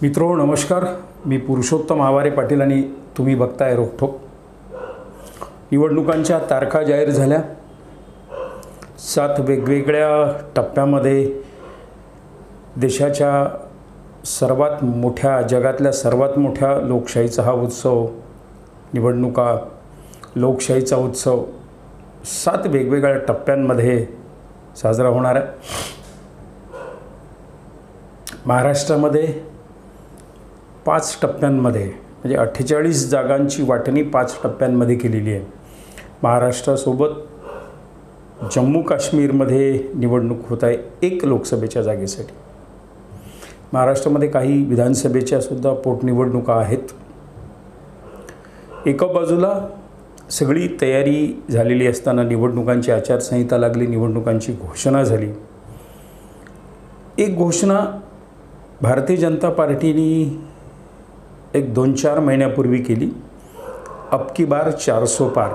मित्रो नमस्कार, मी पुरुषोत्तम आवारे पाटील आणि तुम्ही बघताय रोखोक। निवडणुकांच्या तारखा जाहीर झाल्या। 7 वेगवेगळ्या टप्प्यामध्ये देशाच्या सर्वात मोठ्या जगातल्या सर्वात मोठ्या लोकशाहीचा हा उत्सव, निवडणुका लोकशाहीचा उत्सव 7 वेगवेगळ्या टप्प्यांमध्ये साजरा होणार आहे। महाराष्ट्रामध्ये 5 टप्प्यांमध्ये म्हणजे 48 जागांची वाटणी 5 टप्प्यांमध्ये केलेली आहे। महाराष्ट्रासोबत जम्मू काश्मीरमध्ये निवडणूक होत आहे 1 लोकसभेच्या जागेसाठी। महाराष्ट्रामध्ये काही विधानसभेच्या सुद्धा पोटनिवडणुका आहेत। एका बाजूला सगळी तयारी झालेली असताना निवडणुकांची आचारसंहिता लागली, निवडणुकांची घोषणा झाली। एक घोषणा भारतीय जनता पार्टीने एक 2-4 महिन्यापूर्वी केली, अब की बार 400 पार।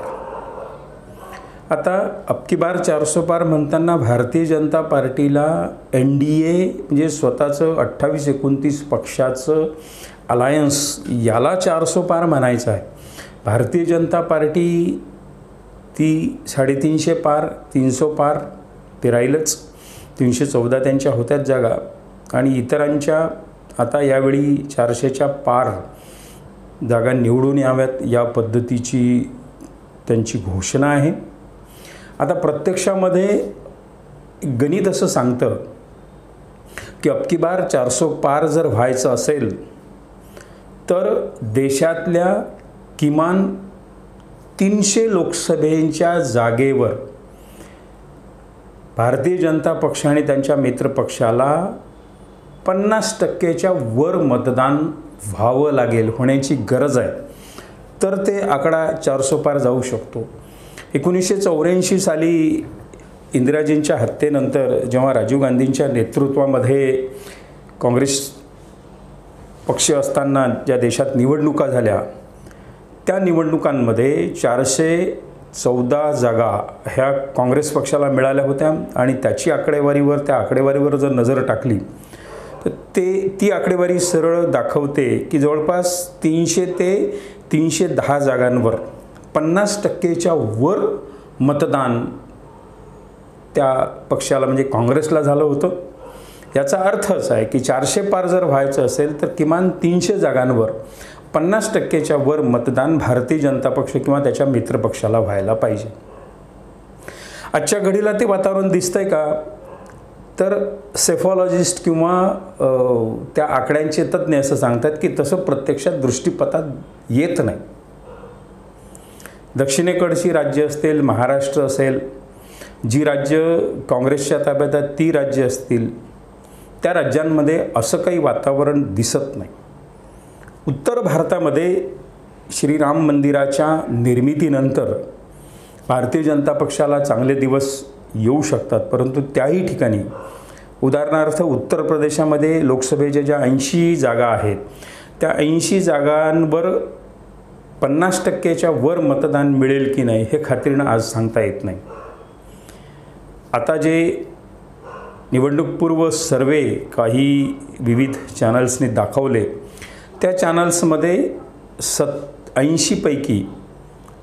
आता अब की बार 400 पार म्हणताना भारतीय जनता पार्टीला NDA म्हणजे स्वतःचं 28-29 पक्षाचं अलायन्स याला 400 पार म्हणायचं आहे। भारतीय जनता पार्टी ती 350 पार 300 पार ते राहीलच, 314 त्यांच्या होत्याच जागा आणि इतरांच्या आता यावेळी 400च्या पार जागा निवडून याव्यात या पद्धतीची त्यांची घोषणा आहे। आता प्रत्यक्षामध्ये गणित असं सांगतं की अब की बार 400 पार जर व्हायचं असेल तर देशातल्या किमान 300 लोकसभेच्या जागेवर भारतीय जनता पक्ष आणि त्यांच्या मित्रपक्षाला 50%च्या वर मतदान व्हावं लागेल, होण्याची गरज आहे, तर ते आकडा 400 पार जाऊ शकतो। 1984 साली इंदिराजींच्या हत्येनंतर जेव्हा राजीव गांधींच्या नेतृत्वामध्ये काँग्रेस पक्ष असताना ज्या देशात निवडणुका झाल्या त्या निवडणुकांमध्ये 414 जागा ह्या काँग्रेस पक्षाला मिळाल्या होत्या आणि त्याची त्या आकडेवारीवर जर नजर टाकली तर ती आकडेवारी सरळ दाखवते की जवळपास 300 ते 310 जागांवर 50%च्या वर मतदान त्या पक्षाला म्हणजे काँग्रेसला झालं होतं। याचा अर्थ असा आहे की 400 पार जर व्हायचं असेल तर किमान 300 जागांवर 50%च्या वर मतदान भारतीय जनता पक्ष किंवा त्याच्या मित्रपक्षाला व्हायला पाहिजे। आजच्या घडीला ते वातावरण दिसतंय का? तर सेफॉलॉजिस्ट किंवा त्या आकड्यांचे तज्ञ असं सांगतात की तसं प्रत्यक्षात दृष्टिपथात येत नाही। दक्षिणेकडची राज्य असतील, महाराष्ट्र असेल, जी राज्य काँग्रेसच्या ताब्यात आहेत ती राज्य असतील, त्या राज्यांमध्ये असं काही वातावरण दिसत नाही। उत्तर भारतामध्ये श्रीराम मंदिराच्या निर्मितीनंतर भारतीय जनता पक्षाला चांगले दिवस येऊ शकतात, परंतु त्याही ठिकाणी उदाहरणार्थ उत्तर प्रदेशामध्ये लोकसभेच्या ज्या 80 जागा आहेत त्या 80 जागांवर 50%च्या वर मतदान मिळेल की नाही हे खात्रीनं आज सांगता येत नाही। आता जे निवडणूकपूर्व सर्वे काही विविध चॅनल्सनी दाखवले त्या चॅनल्समध्ये 80 पैकी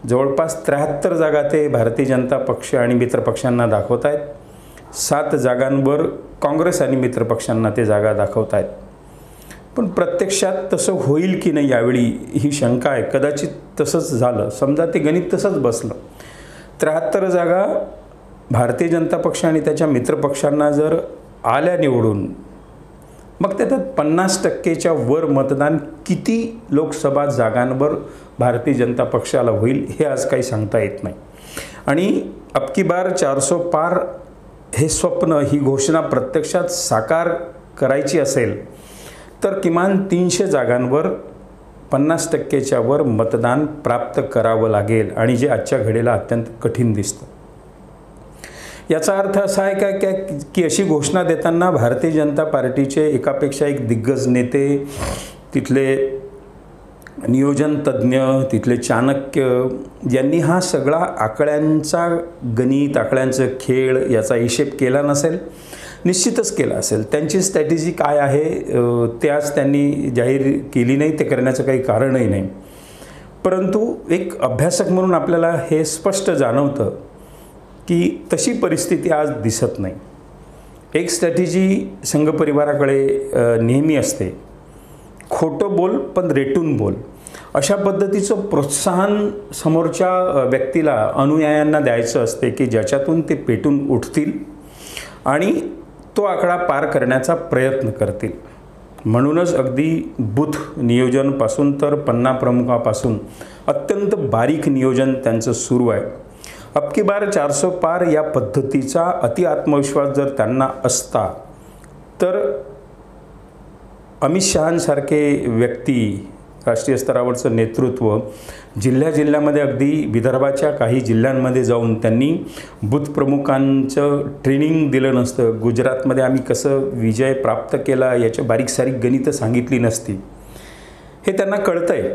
जवळपास 73 जागा ते भारतीय जनता पक्ष आणि मित्रपक्षांना दाखवत आहेत, 7 जागांवर काँग्रेस आणि मित्रपक्षांना ते जागा दाखवत आहेत। पण प्रत्यक्षात तसं होईल की नाही यावेळी ही शंका आहे। कदाचित तसंच झालं, समजा ते गणित तसंच बसलं, 73 जागा भारतीय जनता पक्ष आणि त्याच्या मित्रपक्षांना जर आल्या निवडून, मग त्याच्यात 50%च्या वर मतदान किती लोकसभा जागांवर भारतीय जनता पक्षाला होईल हे आज काही सांगता येत नाही। आणि अब की बार 400 पार हे स्वप्न, ही घोषणा प्रत्यक्षात साकार करायची असेल तर किमान 300 जागांवर 50%च्या वर मतदान प्राप्त करावं लागेल आणि जे आजच्या घडीला अत्यंत कठीण दिसतं। याचा अर्थ असा आहे का की अशी घोषणा देताना भारतीय जनता पार्टीचे एकापेक्षा एक दिग्गज नेते, तिथले नियोजन तज्ञ, तिथले चाणक्य यांनी हा सगळा आकड्यांचा गणित, आकड्यांचा खेळ याचा हिशेब केला नसेल, निश्चितच केला असेल. त्यांची स्ट्रॅटेजी काय आहे ते आज त्यांनी जाहीर केली नाही, ते करण्याचं काही कारणही नाही. परंतु एक अभ्यासक म्हणून आपल्याला हे स्पष्ट जाणवतं की तशी परिस्थिती आज दिसत नाही. एक स्ट्रॅटेजी संघ परिवाराकडे नेहमी असते, खोटं बोल पण रेटून बोल. अशा पद्धतीचं प्रोत्साहन समोरच्या व्यक्तीला, अनुयायांना द्यायचं असते की ज्याच्यातून ते पेटून उठतील आणि तो आकडा पार करण्याचा प्रयत्न करतील. म्हणूनच अगदी बूथ नियोजनपासून तर पन्ना प्रमुखापासून अत्यंत बारीक नियोजन त्यांचं सुरू आहे. अब की बार 400 पार या पद्धतीचा अति आत्मविश्वास जर त्यांना असता तर अमित शहांसारखे व्यक्ती, राष्ट्रीय स्तरावरचं नेतृत्व जिल्ह्यामध्ये अगदी विदर्भाच्या काही जिल्ह्यांमध्ये जाऊन त्यांनी बूथ प्रमुखांचं ट्रेनिंग दिलं नसतं. गुजरातमध्ये आम्ही कसं विजय प्राप्त केला याच्या बारीक सारीक गणितं सांगितली नसती. हे त्यांना कळतं आहे.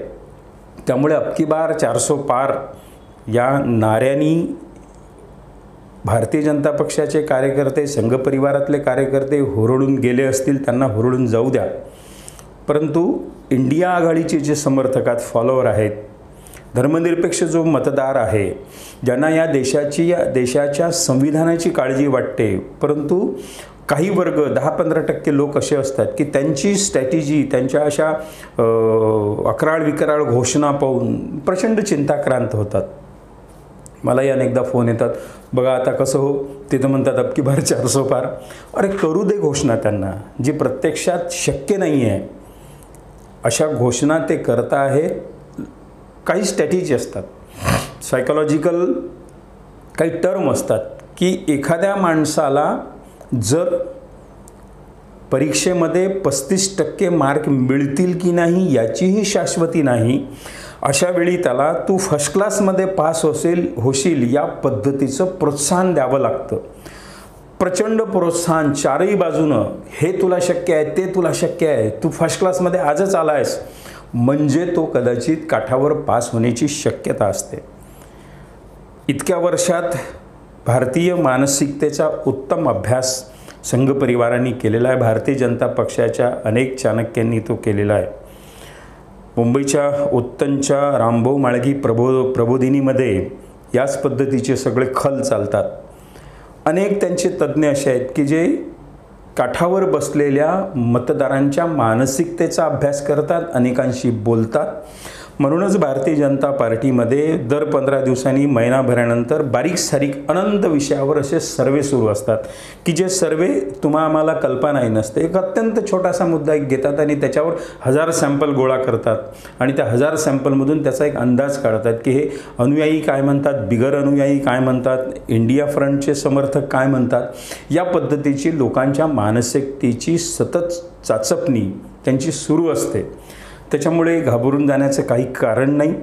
त्यामुळे अब की बार 400 पार या नाऱ्यानी भारतीय जनता पक्षाचे कार्यकर्ते, संघ परिवारातले कार्यकर्ते हुरळून गेले असतील, त्यांना हुरळून जाऊ द्या. परंतु इंडिया आघाडीचे जे समर्थकात फॉलोअर आहेत, धर्मनिरपेक्ष जो मतदार आहे, ज्यांना या देशाच्या संविधानाची काळजी वाटते, परंतु काही वर्ग 10-15% लोक असे असतात की त्यांची स्ट्रॅटेजी, त्यांच्या अशा अकराळ विकराळ घोषणा पाहून प्रचंड चिंताक्रांत होतात. मलाही अनेकदा फोन येतात, बघा आता कसं हो, ते तर म्हणतात अब की बार 400 पार. अरे करू दे घोषणा त्यांना, जी प्रत्यक्षात शक्य नाही आहे. अशा घोषणा ते करता आहेत. काही स्ट्रॅटेजी असतात, सायकोलॉजिकल काही टर्म असतात की एखाद्या माणसाला जर परीक्षेमध्ये 35% मार्क मिळतील की नाही याचीही शाश्वती नाही, अशा वेळी त्याला तू फर्स्ट क्लासमध्ये पास होशील या पद्धतीचं प्रोत्साहन द्यावं लागतं. प्रचंड प्रोत्साहन चारही बाजूनं, हे तुला शक्य आहे, ते तुला शक्य आहे, तू फर्स्ट क्लासमध्ये आजच आला आहेस, म्हणजे तो कदाचित काठावर पास होण्याची शक्यता असते. इतक्या वर्षात भारतीय मानसिकतेचा उत्तम अभ्यास संघ परिवारांनी केलेला आहे. भारतीय जनता पक्षाच्या अनेक चाणक्यांनी तो केलेला आहे. मुंबईच्या उत्तनच्या रामभाऊ म्हाळगी प्रबोधिनीमध्ये याच पद्धतीचे सगळे खल चालतात. अनेक त्यांचे तज्ज्ञ असे आहेत की जे काठावर बसलेल्या मतदारांच्या मानसिकतेचा अभ्यास करतात, अनेकांशी बोलतात. म्हणूनच भारतीय जनता पार्टीमध्ये दर 15 दिवसांनी, महिनाभरानंतर बारीक सारीक अनंत विषयावर असे सर्वे सुरू असतात की जे सर्वे आम्हाला कल्पनाही नसते. एक अत्यंत छोटासा मुद्दा एक घेतात आणि त्याच्यावर 1000 सॅम्पल गोळा करतात आणि त्या 1000 सॅम्पलमधून त्याचा एक अंदाज काढतात की हे अनुयायी काय म्हणतात, बिगर अनुयायी काय म्हणतात, इंडिया फ्रंटचे समर्थक काय म्हणतात. या पद्धतीची लोकांच्या मानसिकतेची सतत चाचपणी त्यांची सुरू असते. त्याच्यामुळे घाबरून जाण्याचं काही कारण नाही.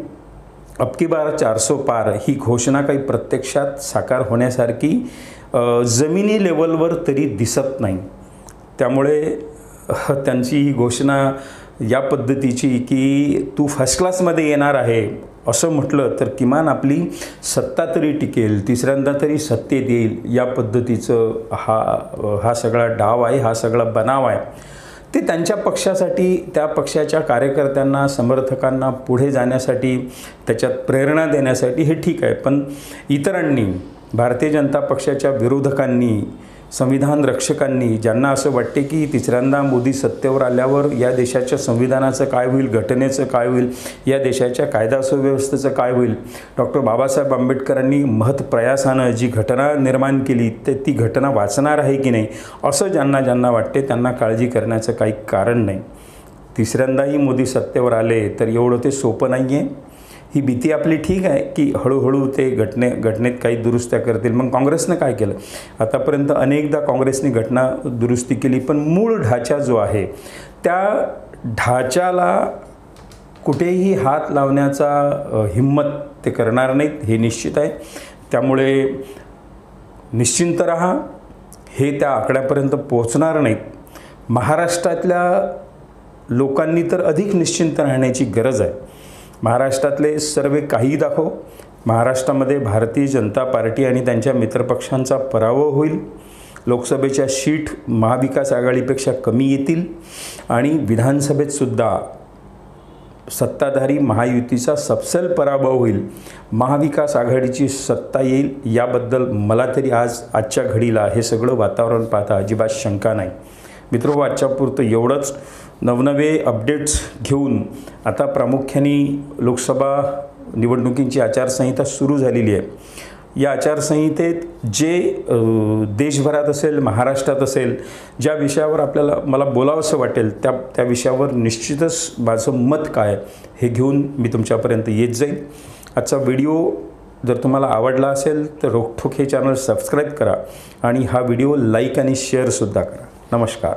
अब की बार 400 पार ही घोषणा काही प्रत्यक्षात साकार होण्यासारखी जमिनी लेवलवर तरी दिसत नाही. त्यामुळे त्यांची ही घोषणा या पद्धतीची की तू फर्स्ट क्लासमध्ये येणार आहे असं म्हटलं तर किमान आपली सत्ता तरी टिकेल, तिसऱ्यांदा तरी सत्तेत येईल, या पद्धतीचं हा सगळा डाव आहे, हा सगळा बनाव आहे. ते त्यांच्या पक्षासाठी, त्या पक्षाच्या कार्यकर्त्यांना, समर्थकांना पुढे जाण्यासाठी, त्याच्यात प्रेरणा देण्यासाठी हे ठीक आहे. पण इतरांनी, भारतीय जनता पक्षाच्या विरोधकांनी, संविधान रक्षकांनी, ज्यांना असं वाटते की तिसऱ्यांदा मोदी सत्तेवर आल्यावर या देशाच्या संविधानाचं काय होईल, घटनेचं काय होईल, या देशाच्या कायदा सुव्यवस्थेचं काय होईल, डॉक्टर बाबासाहेब आंबेडकरांनी महत्प्रयासानं जी घटना निर्माण केली ती घटना वाचणार आहे की नाही, असं ज्यांना वाटते त्यांना काळजी करण्याचं काही कारण नाही. तिसऱ्यांदाही मोदी सत्तेवर आले तर एवढं ते सोपं नाही आहे. ही भीती आपली ठीक आहे की हळूहळू ते घटनेत काही दुरुस्त्या करतील. मग काँग्रेसनं काय केलं? आतापर्यंत अनेकदा काँग्रेसने घटना दुरुस्ती केली, पण मूळ ढाचा जो आहे त्या ढाच्याला कुठेही हात लावण्याचा हिम्मत ते करणार नाहीत, हे निश्चित आहे. त्यामुळे निश्चिंत राहा, हे त्या आकड्यापर्यंत पोहोचणार नाहीत. महाराष्ट्रातल्या लोकांनी तर अधिक निश्चिंत राहण्याची गरज आहे. महाराष्ट्रातले सर्वे काही दाखव, महाराष्ट्रामध्ये भारतीय जनता पार्टी आणि त्यांच्या मित्रपक्षांचा पराभव होईल लोकसभेच्या सीट महाविकास आघाडीपेक्षा कमी येतील आणि विधानसभेतसुद्धा सत्ताधारी महायुतीचा सपशेल पराभव होईल, महाविकास आघाडीची सत्ता येईल, याबद्दल मला तरी आजच्या घडीला हे सगळं वातावरण पाहता अजिबात शंका नाही. मित्रो, आजच्यापुरतं एवढंच. नवनवे अपडेट्स घेऊन आता प्रामुख्याने लोकसभा निवडणुकींची आचारसंहिता सुरू झालेली आहे. या आचारसंहितेत जे देशभरात असेल, महाराष्ट्रात असेल, ज्या विषयावर मला बोलावंसं वाटेल त्या विषयावर निश्चितच माझं मत काय हे घेऊन मी तुमच्यापर्यंत येत जाईल. आजचा व्हिडिओ जर तुम्हाला आवडला असेल तर रोखठोक हे चॅनल सबस्क्राईब करा आणि हा व्हिडिओ लाईक आणि शेअरसुद्धा करा. नमस्कार.